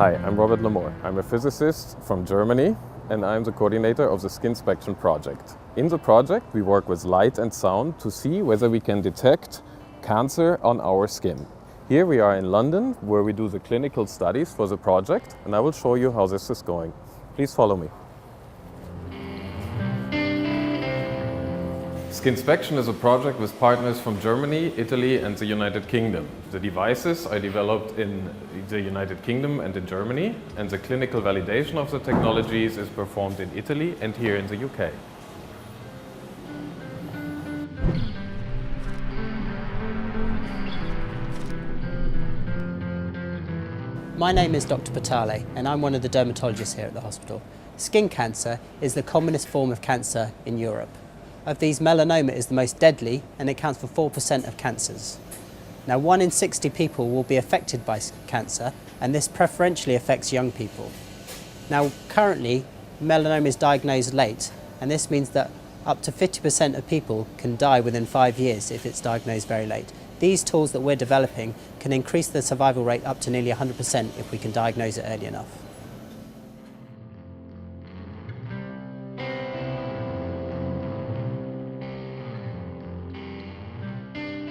Hi, I'm Robert Lamore. I'm a physicist from Germany and I'm the coordinator of the SkinSpection project. In the project, we work with light and sound to see whether we can detect cancer on our skin. Here we are in London, where we do the clinical studies for the project, and I will show you how this is going. Please follow me. SkinSpection is a project with partners from Germany, Italy and the United Kingdom. The devices are developed in the United Kingdom and in Germany, and the clinical validation of the technologies is performed in Italy and here in the UK. My name is Dr. Patale and I'm one of the dermatologists here at the hospital. Skin cancer is the commonest form of cancer in Europe. Of these, melanoma is the most deadly and it accounts for 4% of cancers. Now, 1 in 60 people will be affected by cancer, and this preferentially affects young people. Now, currently, melanoma is diagnosed late, and this means that up to 50% of people can die within 5 years if it's diagnosed very late. These tools that we're developing can increase the survival rate up to nearly 100% if we can diagnose it early enough.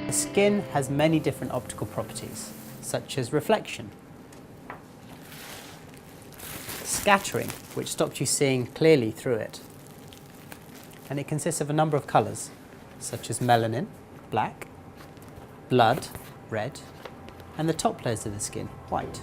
The skin has many different optical properties, such as reflection, scattering, which stops you seeing clearly through it, and it consists of a number of colours, such as melanin, black, blood, red, and the top layers of the skin, white.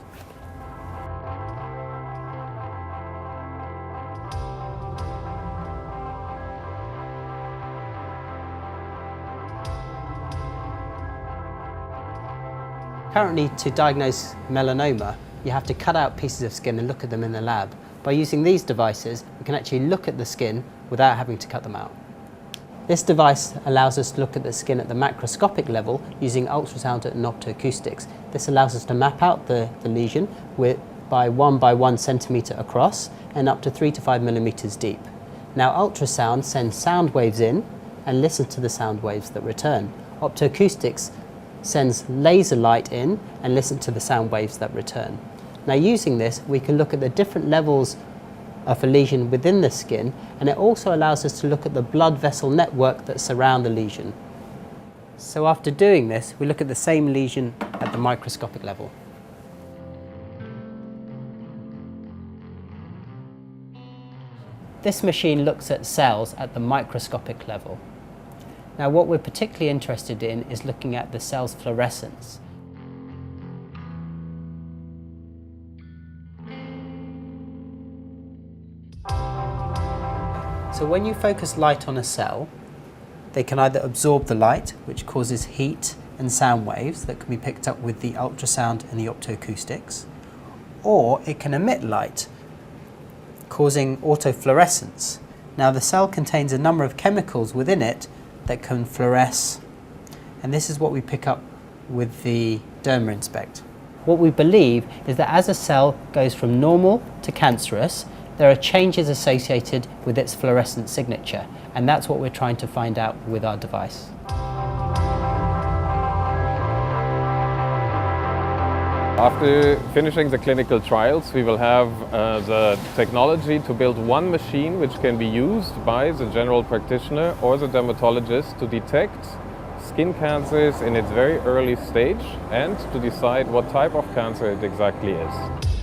Currently, to diagnose melanoma, you have to cut out pieces of skin and look at them in the lab. By using these devices, we can actually look at the skin without having to cut them out. This device allows us to look at the skin at the macroscopic level using ultrasound and optoacoustics. This allows us to map out the lesion by 1 centimetre across and up to 3 to 5 millimetres deep. Now, ultrasound sends sound waves in and listens to the sound waves that return. Optoacoustics sends laser light in and listens to the sound waves that return. Now, using this, we can look at the different levels of a lesion within the skin, and it also allows us to look at the blood vessel network that surround the lesion. So after doing this, we look at the same lesion at the microscopic level. This machine looks at cells at the microscopic level. Now, what we're particularly interested in is looking at the cell's fluorescence. So when you focus light on a cell, they can either absorb the light, which causes heat and sound waves that can be picked up with the ultrasound and the optoacoustics, or it can emit light, causing autofluorescence. Now, the cell contains a number of chemicals within it that can fluoresce, and this is what we pick up with the DermaInspect. What we believe is that as a cell goes from normal to cancerous, there are changes associated with its fluorescent signature, and that's what we're trying to find out with our device. After finishing the clinical trials, we will have the technology to build one machine which can be used by the general practitioner or the dermatologist to detect skin cancers in its very early stage and to decide what type of cancer it exactly is.